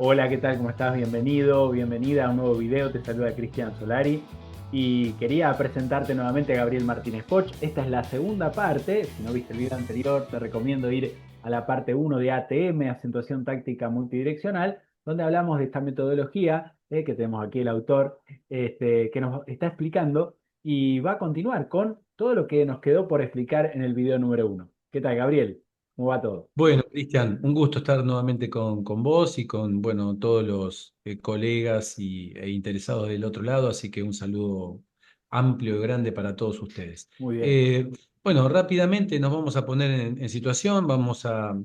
Hola, ¿qué tal? ¿Cómo estás? Bienvenido, bienvenida a un nuevo video. Te saluda Cristian Solari y quería presentarte nuevamente a Gabriel Martínez Poch. Esta es la segunda parte. Si no viste el video anterior, te recomiendo ir a la parte uno de ATM, acentuación táctica multidireccional, donde hablamos de esta metodología que tenemos aquí el autor, que nos está explicando y va a continuar con todo lo que nos quedó por explicar en el video número uno. ¿Qué tal, Gabriel? ¿Cómo va todo? Bueno, Cristian, un gusto estar nuevamente con vos y con, bueno, todos los colegas e interesados del otro lado, así que un saludo amplio y grande para todos ustedes. Muy bien. Eh, bueno, rápidamente nos vamos a poner en situación, vamos a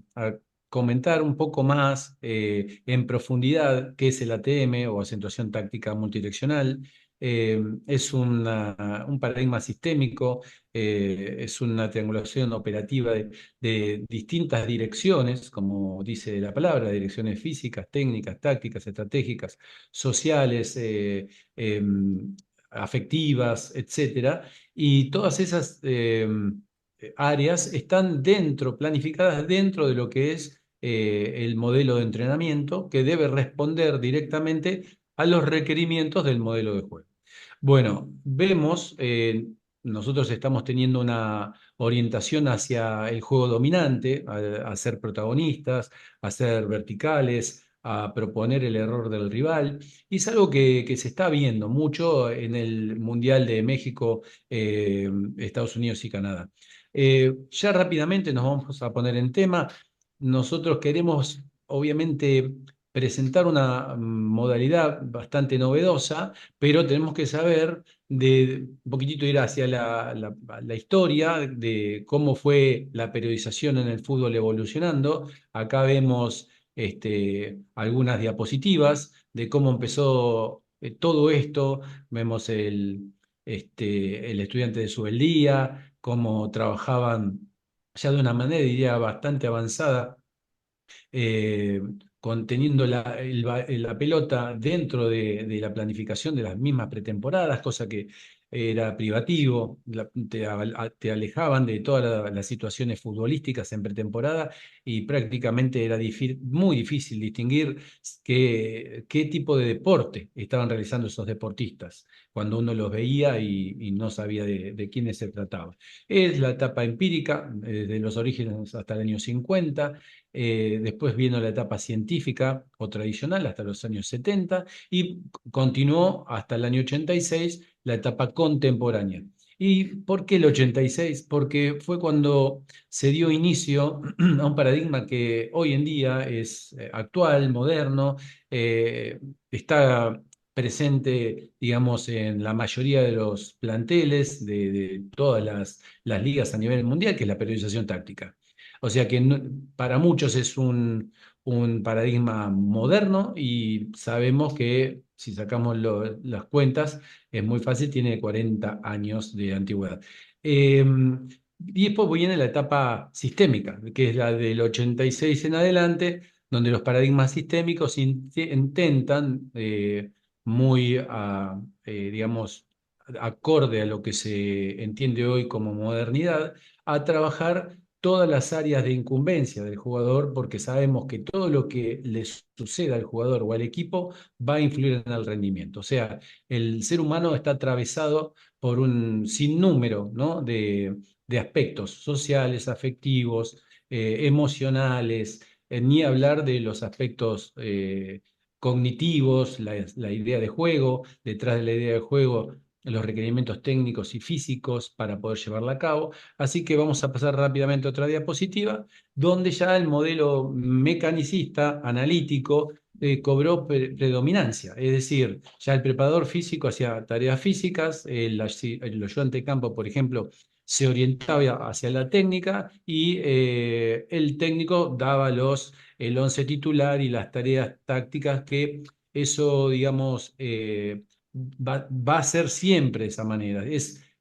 comentar un poco más en profundidad qué es el ATM o acentuación táctica multidireccional. Es un paradigma sistémico, es una triangulación operativa de distintas direcciones, como dice la palabra, direcciones físicas, técnicas, tácticas, estratégicas, sociales, afectivas, etcétera. Y todas esas áreas están planificadas dentro de lo que es el modelo de entrenamiento que debe responder directamente a los requerimientos del modelo de juego. Bueno, vemos, nosotros estamos teniendo una orientación hacia el juego dominante, a ser protagonistas, a ser verticales, a proponer el error del rival. Y es algo que se está viendo mucho en el Mundial de México, Estados Unidos y Canadá. Ya rápidamente nos vamos a poner en tema. Nosotros queremos, obviamente, presentar una modalidad bastante novedosa, pero tenemos que saber un poquitito ir hacia la historia de cómo fue la periodización en el fútbol evolucionando. Acá vemos algunas diapositivas de cómo empezó todo esto. Vemos el estudiante de Subeldía, cómo trabajaban ya de una manera, diría, bastante avanzada, eh, conteniendo la pelota dentro de la planificación de las mismas pretemporadas, cosa que era privativo, te alejaban de todas las situaciones futbolísticas en pretemporada y prácticamente era muy difícil distinguir qué tipo de deporte estaban realizando esos deportistas cuando uno los veía y no sabía de quiénes se trataba. Es la etapa empírica, de los orígenes hasta el año 50. Después vino la etapa científica o tradicional hasta los años 70 y continuó hasta el año 86 la etapa contemporánea. ¿Y por qué el 86? Porque fue cuando se dio inicio a un paradigma que hoy en día es actual, moderno, eh, está presente, digamos, en la mayoría de los planteles de todas las ligas a nivel mundial, que es la periodización táctica. O sea que para muchos es un paradigma moderno y sabemos que si sacamos las cuentas es muy fácil, tiene 40 años de antigüedad. Eh, y después viene la etapa sistémica, que es la del 86 en adelante, donde los paradigmas sistémicos intentan, digamos, acorde a lo que se entiende hoy como modernidad, a trabajar todas las áreas de incumbencia del jugador, porque sabemos que todo lo que le suceda al jugador o al equipo va a influir en el rendimiento. O sea, el ser humano está atravesado por un sinnúmero, ¿no?, de aspectos sociales, afectivos, emocionales, ni hablar de los aspectos cognitivos, la idea de juego, detrás de la idea de juego, los requerimientos técnicos y físicos para poder llevarla a cabo. Así que vamos a pasar rápidamente a otra diapositiva, donde ya el modelo mecanicista, analítico, cobró predominancia. Es decir, ya el preparador físico hacía tareas físicas, el ayudante de campo, por ejemplo, se orientaba hacia la técnica y el técnico daba el once titular y las tareas tácticas que eso, digamos, va a ser siempre de esa manera.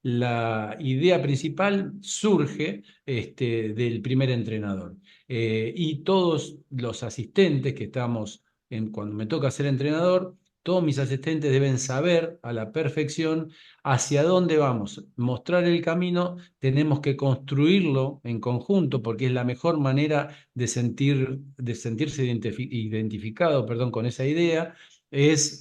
La idea principal surge del primer entrenador. Y todos los asistentes que estamos, cuando me toca ser entrenador, todos mis asistentes deben saber a la perfección hacia dónde vamos, mostrar el camino, tenemos que construirlo en conjunto porque es la mejor manera de sentirse identificado, perdón, con esa idea, es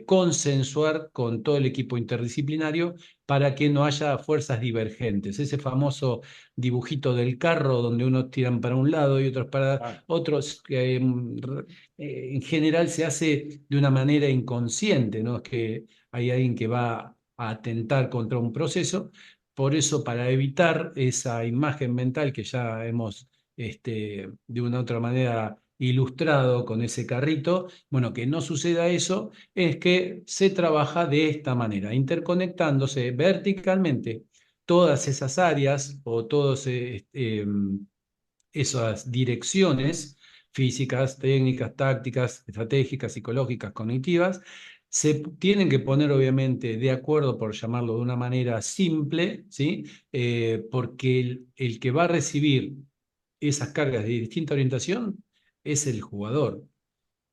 consensuar con todo el equipo interdisciplinario para que no haya fuerzas divergentes. Ese famoso dibujito del carro donde unos tiran para un lado y otros para Ah, otros, en general se hace de una manera inconsciente, no es que hay alguien que va a atentar contra un proceso. Por eso, para evitar esa imagen mental que ya hemos de una u otra manera ilustrado con ese carrito, bueno, que no suceda eso, es que se trabaja de esta manera, interconectándose verticalmente todas esas áreas o todos esas direcciones físicas, técnicas, tácticas, estratégicas, psicológicas, cognitivas, se tienen que poner obviamente de acuerdo, por llamarlo de una manera simple, ¿sí? Porque el que va a recibir esas cargas de distinta orientación es el jugador,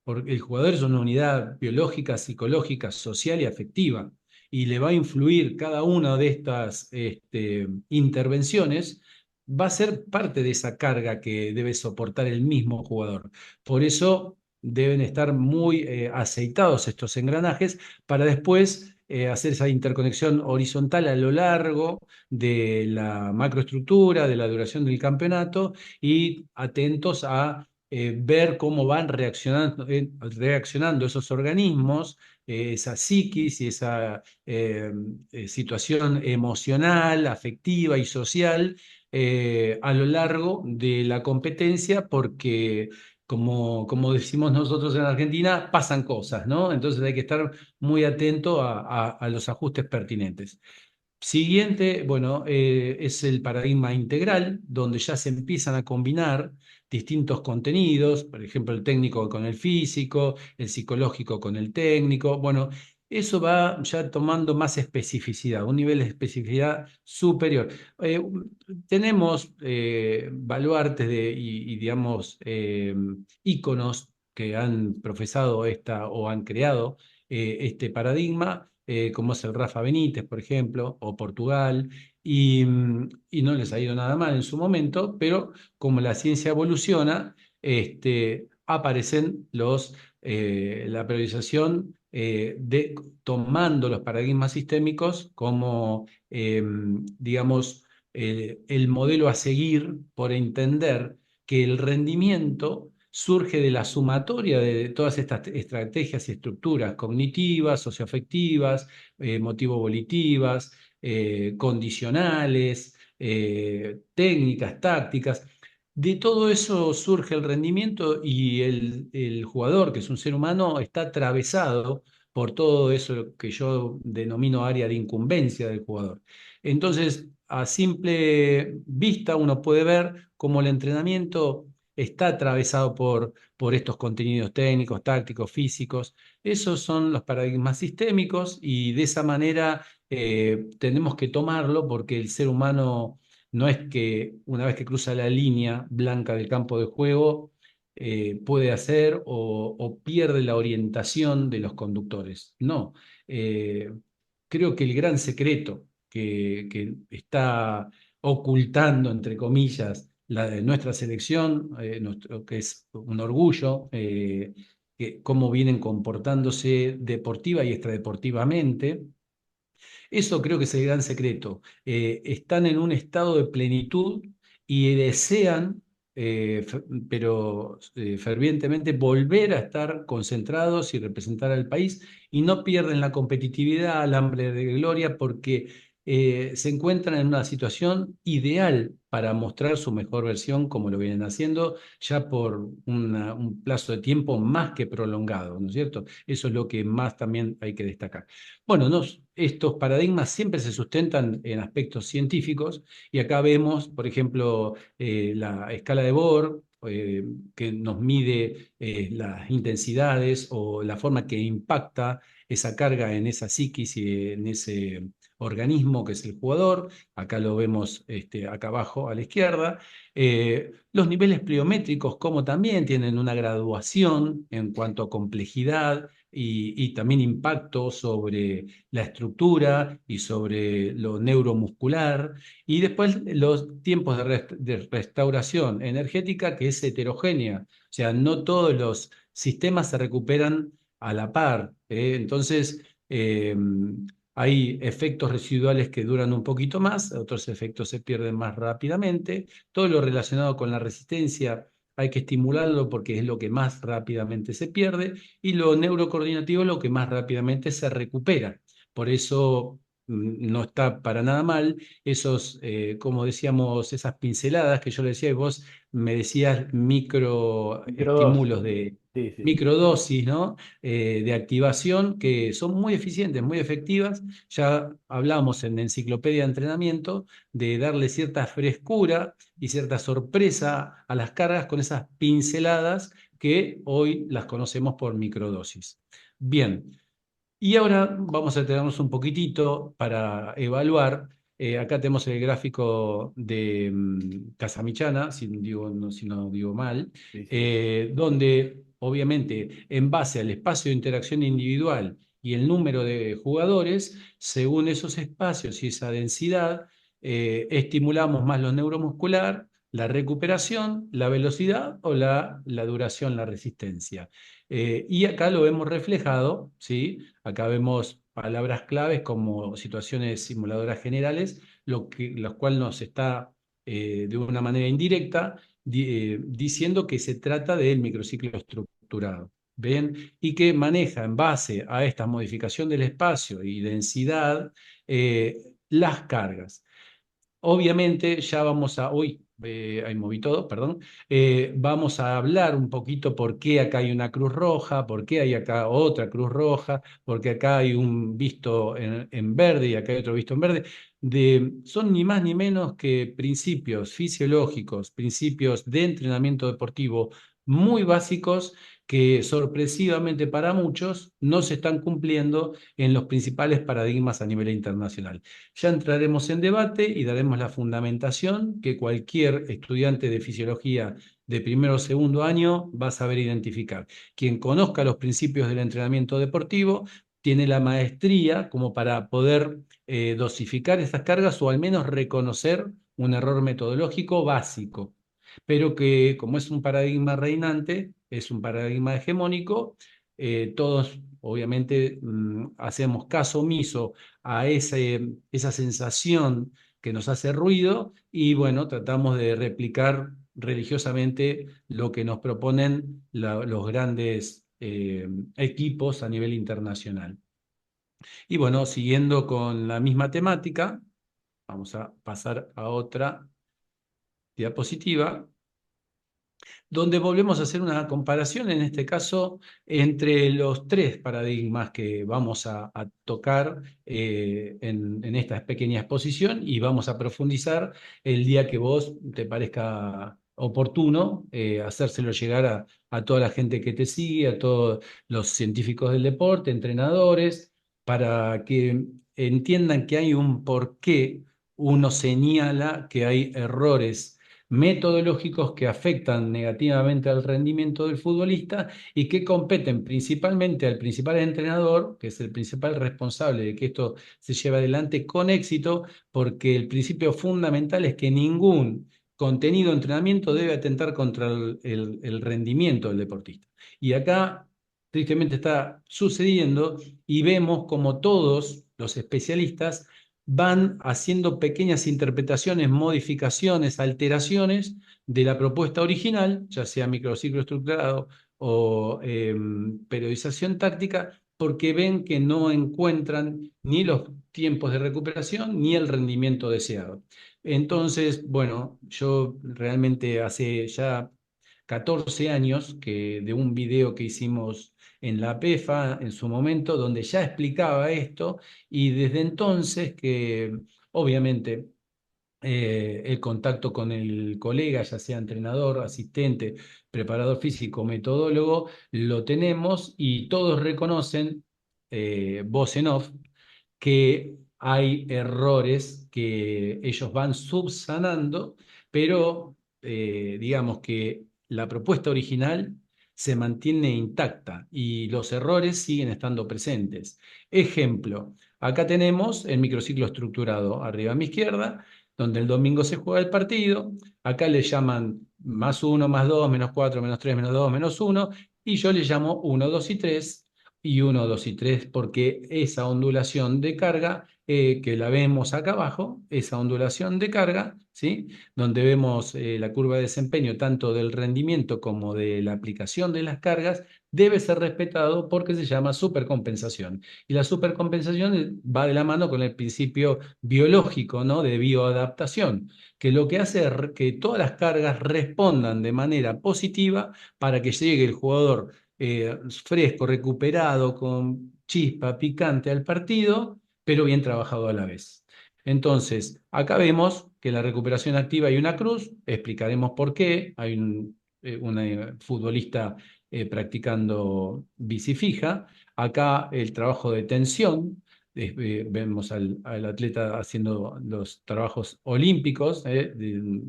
porque el jugador es una unidad biológica, psicológica, social y afectiva, y le va a influir cada una de estas intervenciones, va a ser parte de esa carga que debe soportar el mismo jugador. Por eso deben estar muy aceitados estos engranajes para después hacer esa interconexión horizontal a lo largo de la macroestructura, de la duración del campeonato y atentos a ver cómo van reaccionando esos organismos, esa psiquis y esa situación emocional, afectiva y social a lo largo de la competencia, porque como decimos nosotros en Argentina, pasan cosas, ¿no? Entonces hay que estar muy atento a los ajustes pertinentes. Siguiente, bueno, es el paradigma integral, donde ya se empiezan a combinar distintos contenidos, por ejemplo, el técnico con el físico, el psicológico con el técnico. Bueno, eso va ya tomando más especificidad, un nivel de especificidad superior. Eh, Tenemos baluartes digamos, íconos que han profesado esta o han creado este paradigma, como es el Rafa Benítez, por ejemplo, o Portugal, y no les ha ido nada mal en su momento, pero como la ciencia evoluciona, aparecen la periodización tomando los paradigmas sistémicos como, digamos, el modelo a seguir por entender que el rendimiento surge de la sumatoria de todas estas estrategias y estructuras cognitivas, socioafectivas, motivo-volitivas, condicionales, técnicas, tácticas. De todo eso surge el rendimiento y el jugador, que es un ser humano, está atravesado por todo eso que yo denomino área de incumbencia del jugador. Entonces, a simple vista uno puede ver cómo el entrenamiento está atravesado por estos contenidos técnicos, tácticos, físicos. Esos son los paradigmas sistémicos y de esa manera tenemos que tomarlo porque el ser humano no es que una vez que cruza la línea blanca del campo de juego puede hacer o pierde la orientación de los conductores. No. Eh, Creo que el gran secreto que está ocultando, entre comillas, nuestra selección, que es un orgullo, cómo vienen comportándose deportiva y extradeportivamente. Eso creo que es el gran secreto. Están en un estado de plenitud y desean, pero fervientemente, volver a estar concentrados y representar al país y no pierden la competitividad, el hambre de gloria, porque se encuentran en una situación ideal para mostrar su mejor versión como lo vienen haciendo ya por un plazo de tiempo más que prolongado, ¿no es cierto? Eso es lo que más también hay que destacar. Bueno, estos paradigmas siempre se sustentan en aspectos científicos y acá vemos, por ejemplo, la escala de Bohr, que nos mide las intensidades o la forma que impacta esa carga en esa psiquis y en ese organismo que es el jugador. Acá lo vemos acá abajo a la izquierda. Los niveles pliométricos, como también tienen una graduación en cuanto a complejidad y también impacto sobre la estructura y sobre lo neuromuscular. Y después los tiempos de restauración energética, que es heterogénea. O sea, no todos los sistemas se recuperan a la par. Entonces, hay efectos residuales que duran un poquito más, otros efectos se pierden más rápidamente. Todo lo relacionado con la resistencia hay que estimularlo porque es lo que más rápidamente se pierde, y lo neurocoordinativo es lo que más rápidamente se recupera. Por eso no está para nada mal esos, como decíamos, esas pinceladas que yo le decía, y vos me decías Microdosis. microestímulos de Sí, sí, sí. microdosis, ¿no? De activación, que son muy eficientes, muy efectivas. Ya hablamos en la enciclopedia de entrenamiento de darle cierta frescura y cierta sorpresa a las cargas con esas pinceladas que hoy las conocemos por microdosis. Bien, y ahora vamos a detenernos un poquitito para evaluar. Acá tenemos el gráfico de Casamichana, si no digo mal, Sí, sí. donde obviamente en base al espacio de interacción individual y el número de jugadores, según esos espacios y esa densidad, estimulamos más lo neuromuscular, la recuperación, la velocidad o la duración, la resistencia. Y acá lo vemos reflejado, ¿sí? Acá vemos palabras claves como situaciones simuladoras generales, lo cual nos está de una manera indirecta diciendo que se trata del microciclo estructurado. ¿Ven? Y que maneja en base a esta modificación del espacio y densidad las cargas. Obviamente ya vamos a, uy, ahí moví todo, perdón. Vamos a hablar un poquito por qué acá hay una cruz roja, por qué hay acá otra cruz roja, porque acá hay un visto en verde y acá hay otro visto en verde. Son ni más ni menos que principios fisiológicos, principios de entrenamiento deportivo muy básicos que sorpresivamente para muchos no se están cumpliendo en los principales paradigmas a nivel internacional. Ya entraremos en debate y daremos la fundamentación que cualquier estudiante de fisiología de primero o segundo año va a saber identificar. Quien conozca los principios del entrenamiento deportivo tiene la maestría como para poder dosificar estas cargas o al menos reconocer un error metodológico básico, pero que como es un paradigma reinante, es un paradigma hegemónico, todos obviamente hacemos caso omiso a esa sensación que nos hace ruido y bueno, tratamos de replicar religiosamente lo que nos proponen los grandes equipos a nivel internacional. Y bueno, siguiendo con la misma temática, vamos a pasar a otra diapositiva donde volvemos a hacer una comparación, en este caso, entre los tres paradigmas que vamos a tocar en esta pequeña exposición y vamos a profundizar el día que vos te parezca oportuno hacérselo llegar a toda la gente que te sigue, a todos los científicos del deporte, entrenadores, para que entiendan que hay un porqué uno señala que hay errores metodológicos que afectan negativamente al rendimiento del futbolista y que competen principalmente al principal entrenador, que es el principal responsable de que esto se lleve adelante con éxito, porque el principio fundamental es que ningún contenido de entrenamiento debe atentar contra el rendimiento del deportista. Y acá, tristemente, está sucediendo y vemos como todos los especialistas van haciendo pequeñas interpretaciones, modificaciones, alteraciones de la propuesta original, ya sea microciclo estructurado o periodización táctica, porque ven que no encuentran ni los tiempos de recuperación ni el rendimiento deseado. Entonces, bueno, yo realmente hace ya 14 años que de un video que hicimos en la PEFA en su momento, donde ya explicaba esto, y desde entonces que obviamente el contacto con el colega, ya sea entrenador, asistente, preparador físico, metodólogo, lo tenemos y todos reconocen, voz en off, que hay errores que ellos van subsanando, pero digamos que la propuesta original se mantiene intacta y los errores siguen estando presentes. Ejemplo, acá tenemos el microciclo estructurado arriba a mi izquierda, donde el domingo se juega el partido. Acá le llaman +1, +2, -4, -3, -2, -1, y yo le llamo 1, 2 y 3, y 1, 2 y 3, porque esa ondulación de carga, que la vemos acá abajo, esa ondulación de carga, ¿sí? Donde vemos la curva de desempeño tanto del rendimiento como de la aplicación de las cargas, debe ser respetado porque se llama supercompensación. Y la supercompensación va de la mano con el principio biológico, ¿no? De bioadaptación, que lo que hace es que todas las cargas respondan de manera positiva para que llegue el jugador fresco, recuperado, con chispa, picante al partido, pero bien trabajado a la vez. Entonces, acá vemos que en la recuperación activa hay una cruz, explicaremos por qué. Hay una futbolista practicando bici fija. Acá el trabajo de tensión, vemos al atleta haciendo los trabajos olímpicos de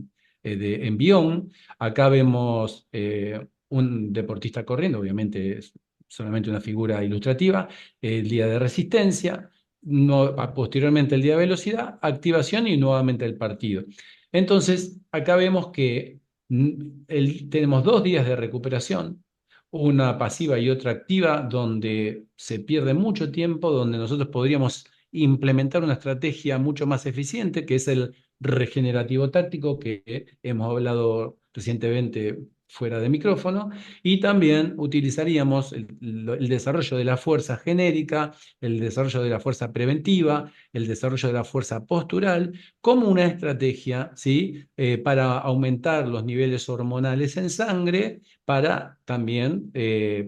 envión. Acá vemos un deportista corriendo, obviamente es solamente una figura ilustrativa, el día de resistencia, posteriormente el día de velocidad, activación y nuevamente el partido. Entonces, acá vemos que tenemos 2 días de recuperación, una pasiva y otra activa, donde se pierde mucho tiempo, donde nosotros podríamos implementar una estrategia mucho más eficiente, que es el regenerativo táctico, que hemos hablado recientemente fuera de micrófono, y también utilizaríamos el desarrollo de la fuerza genérica, el desarrollo de la fuerza preventiva, el desarrollo de la fuerza postural, como una estrategia, ¿sí? Para aumentar los niveles hormonales en sangre, para también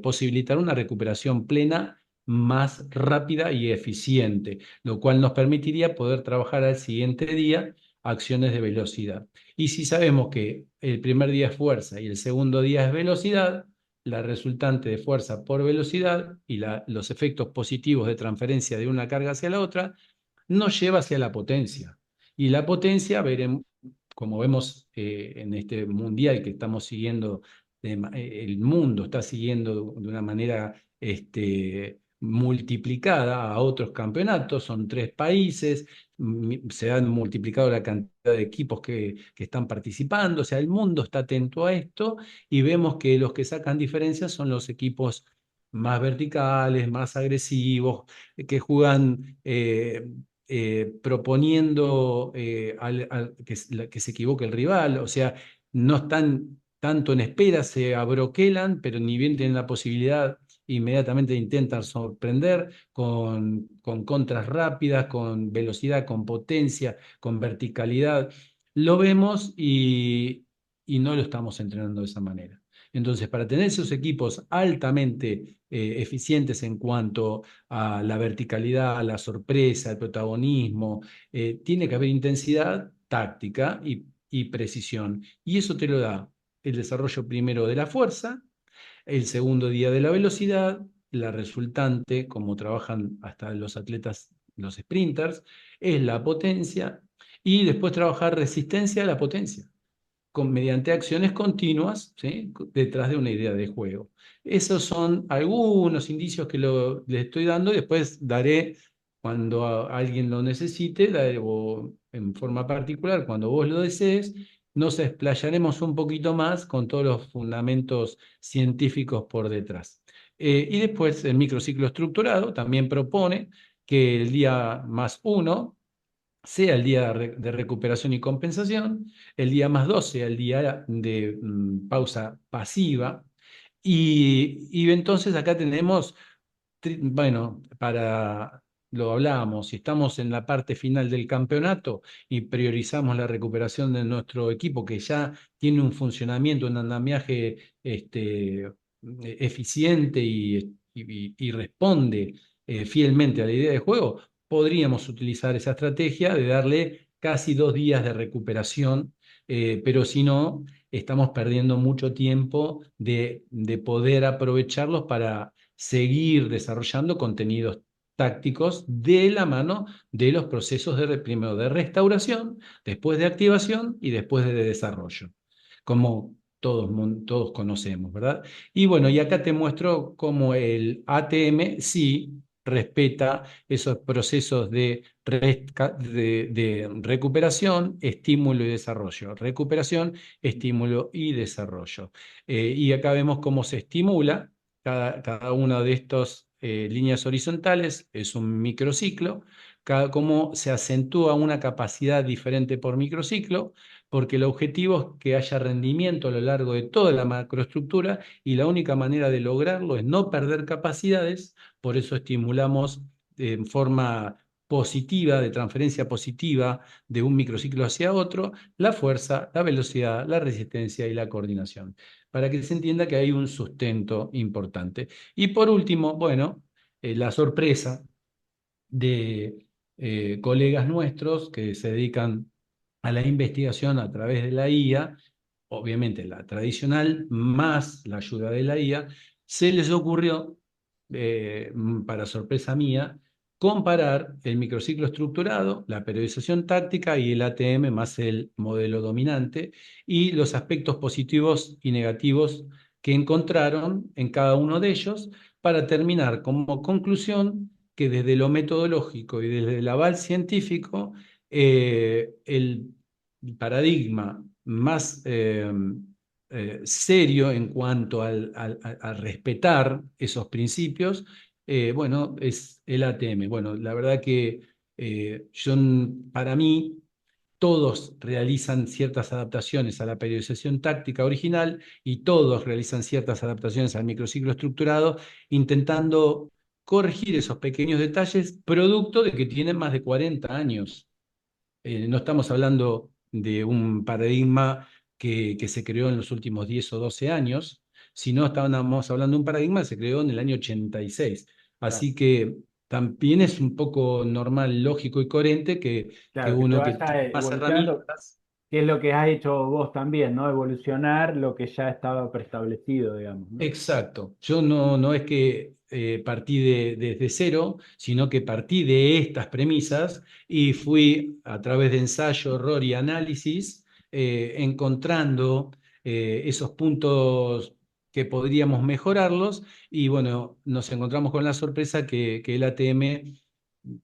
posibilitar una recuperación plena más rápida y eficiente, lo cual nos permitiría poder trabajar al siguiente día acciones de velocidad. Y si sabemos que el primer día es fuerza y el segundo día es velocidad, la resultante de fuerza por velocidad y los efectos positivos de transferencia de una carga hacia la otra nos lleva hacia la potencia. Y la potencia, como vemos en este mundial que estamos siguiendo, el mundo está siguiendo de una manera multiplicada a otros campeonatos, son 3 países, se han multiplicado la cantidad de equipos que están participando, o sea, el mundo está atento a esto y vemos que los que sacan diferencias son los equipos más verticales, más agresivos, que juegan proponiendo que se equivoque el rival, o sea, no están tanto en espera, se abroquelan, pero ni bien tienen la posibilidad, inmediatamente intentan sorprender con contras rápidas, con velocidad, con potencia, con verticalidad. Lo vemos y no lo estamos entrenando de esa manera. Entonces, para tener esos equipos altamente eficientes en cuanto a la verticalidad, a la sorpresa, el protagonismo, tiene que haber intensidad táctica y precisión. Y eso te lo da el desarrollo primero de la fuerza, el segundo día de la velocidad, la resultante, como trabajan hasta los atletas, los sprinters, es la potencia, y después trabajar resistencia a la potencia mediante acciones continuas, ¿sí? Detrás de una idea de juego. Esos son algunos indicios que le estoy dando, y después daré cuando alguien lo necesite, o en forma particular, cuando vos lo desees, nos explayaremos un poquito más con todos los fundamentos científicos por detrás. Y después el microciclo estructurado también propone que el día +1 sea el día de recuperación y compensación, el día +2 sea el día de pausa pasiva, y entonces acá tenemos, bueno, lo hablábamos, si estamos en la parte final del campeonato y priorizamos la recuperación de nuestro equipo que ya tiene un funcionamiento, un andamiaje eficiente y responde fielmente a la idea de juego, podríamos utilizar esa estrategia de darle casi 2 días de recuperación, pero si no, estamos perdiendo mucho tiempo de poder aprovecharlos para seguir desarrollando contenidos tácticos de la mano de los procesos primero de restauración, después de activación y después de desarrollo. Como todos conocemos, ¿verdad? Y bueno, y acá te muestro cómo el ATM sí respeta esos procesos de recuperación, estímulo y desarrollo. Recuperación, estímulo y desarrollo. Y acá vemos cómo se estimula cada una de estas líneas horizontales, es un microciclo, cómo se acentúa una capacidad diferente por microciclo, porque el objetivo es que haya rendimiento a lo largo de toda la macroestructura y la única manera de lograrlo es no perder capacidades, por eso estimulamos en forma positiva, de transferencia positiva de un microciclo hacia otro, la fuerza, la velocidad, la resistencia y la coordinación, para que se entienda que hay un sustento importante. Y por último, bueno, la sorpresa de colegas nuestros que se dedican a la investigación a través de la IA, obviamente la tradicional, más la ayuda de la IA, se les ocurrió, para sorpresa mía, comparar el microciclo estructurado, la periodización táctica y el ATM más el modelo dominante y los aspectos positivos y negativos que encontraron en cada uno de ellos para terminar como conclusión que desde lo metodológico y desde el aval científico, el paradigma más serio en cuanto a respetar esos principios, bueno, es el ATM. Bueno, la verdad que para mí, todos realizan ciertas adaptaciones a la periodización táctica original y todos realizan ciertas adaptaciones al microciclo estructurado, intentando corregir esos pequeños detalles, producto de que tienen más de 40 años. No estamos hablando de un paradigma que se creó en los últimos 10 o 12 años, sino estábamos hablando de un paradigma que se creó en el año 86. Claro, Así que también es un poco normal, lógico y coherente que claro, que se uno que vaya tiene más evolucionando, herramientas. que es lo que has hecho vos también, ¿no? Evolucionar lo que ya estaba preestablecido, digamos, ¿no? Exacto. Yo no es que partí desde cero, sino que partí de estas premisas y fui a través de ensayo, error y análisis, encontrando esos puntos que podríamos mejorarlos y bueno, nos encontramos con la sorpresa que el ATM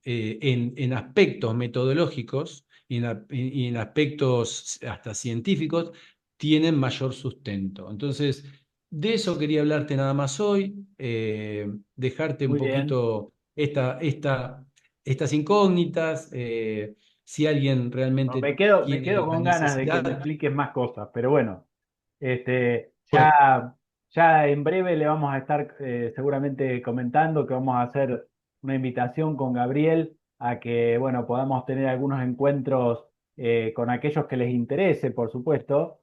en aspectos metodológicos y en aspectos hasta científicos tienen mayor sustento. Entonces, de eso quería hablarte nada más hoy, dejarte un Muy bien. poquito estas incógnitas, si alguien No, realmente me tiene quedo la con ganas de que me necesidad. expliques más cosas, pero bueno, Bueno, ya en breve le vamos a estar seguramente comentando que vamos a hacer una invitación con Gabriel a que, bueno, podamos tener algunos encuentros con aquellos que les interese, por supuesto,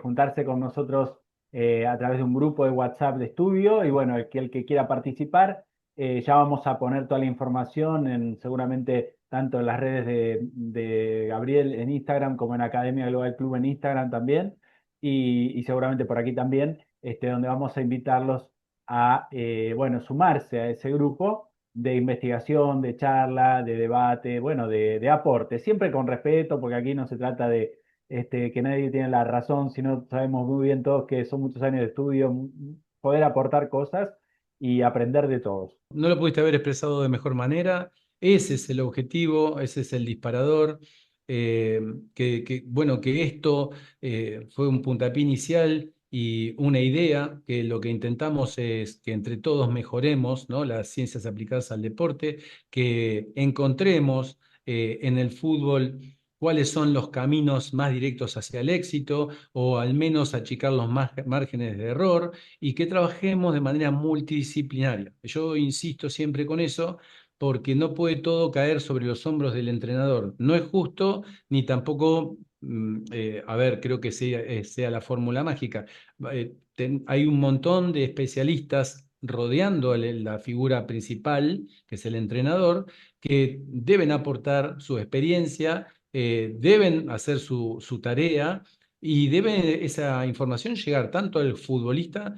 juntarse con nosotros a través de un grupo de WhatsApp de estudio y bueno, el que quiera participar, ya vamos a poner toda la información seguramente tanto en las redes de Gabriel en Instagram como en Academia Global Club en Instagram también y seguramente por aquí también, donde vamos a invitarlos a, bueno, sumarse a ese grupo de investigación, de charla, de debate, bueno, de aporte, siempre con respeto, porque aquí no se trata de que nadie tiene la razón, sino sabemos muy bien todos que son muchos años de estudio, poder aportar cosas y aprender de todos. no lo pudiste haber expresado de mejor manera. Ese es el objetivo, ese es el disparador. Bueno, que esto fue un puntapié inicial y una idea, que lo que intentamos es que entre todos mejoremos, ¿no? Las ciencias aplicadas al deporte, que encontremos en el fútbol cuáles son los caminos más directos hacia el éxito o al menos achicar los márgenes de error y que trabajemos de manera multidisciplinaria. Yo insisto siempre con eso porque no puede todo caer sobre los hombros del entrenador. No es justo ni tampoco, a ver, creo que sea la fórmula mágica. Hay un montón de especialistas rodeando la figura principal, que es el entrenador, que deben aportar su experiencia, deben hacer su tarea y debe esa información llegar tanto al futbolista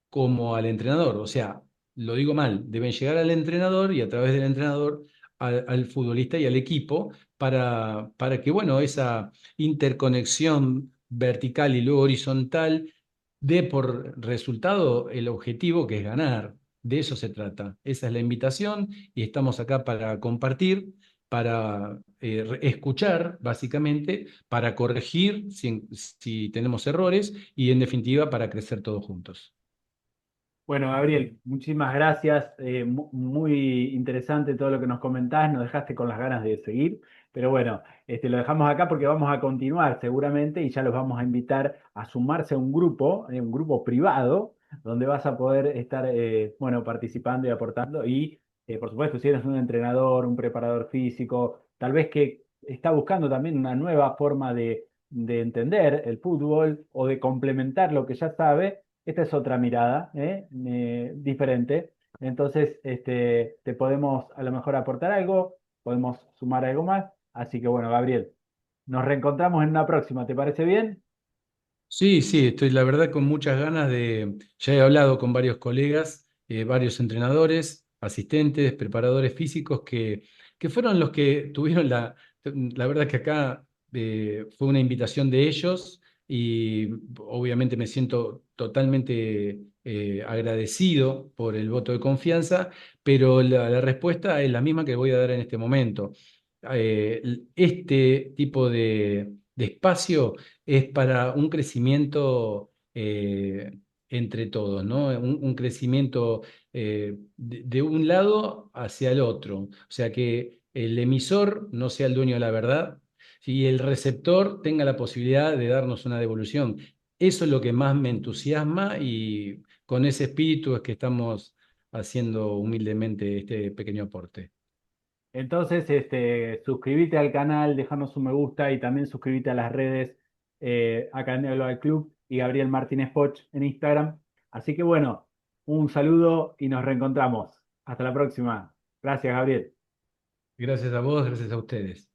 como al entrenador. O sea, lo digo mal, deben llegar al entrenador y a través del entrenador al futbolista y al equipo para que, bueno, esa interconexión vertical y luego horizontal, dé por resultado el objetivo que es ganar. De eso se trata. Esa es la invitación y estamos acá para compartir, para escuchar, básicamente, para corregir si tenemos errores y, en definitiva, para crecer todos juntos. Bueno, Gabriel, muchísimas gracias. Muy interesante todo lo que nos comentás. Nos dejaste con las ganas de seguir. Pero bueno, lo dejamos acá porque vamos a continuar seguramente y ya los vamos a invitar a sumarse a un grupo privado, donde vas a poder estar, bueno, participando y aportando. Y, por supuesto, si eres un entrenador, un preparador físico, tal vez que está buscando también una nueva forma de entender el fútbol o de complementar lo que ya sabe, esta es otra mirada, diferente. Entonces, te podemos a lo mejor aportar algo, podemos sumar algo más. Así que bueno, Gabriel, nos reencontramos en una próxima, ¿te parece bien? Sí, sí, estoy la verdad con muchas ganas de, ya he hablado con varios colegas, varios entrenadores, asistentes, preparadores físicos que fueron los que tuvieron la verdad que acá fue una invitación de ellos y obviamente me siento totalmente agradecido por el voto de confianza, pero la respuesta es la misma que voy a dar en este momento. Este tipo de espacio es para un crecimiento entre todos, ¿no? Un crecimiento de un lado hacia el otro. O sea, que el emisor no sea el dueño de la verdad y el receptor tenga la posibilidad de darnos una devolución. Eso es lo que más me entusiasma y con ese espíritu es que estamos haciendo humildemente este pequeño aporte. Entonces, suscríbete al canal, déjanos un me gusta y también suscríbete a las redes Academia Global Club y Gabriel Martínez Poch en Instagram. Así que bueno, un saludo y nos reencontramos. Hasta la próxima. Gracias, Gabriel. Gracias a vos, gracias a ustedes.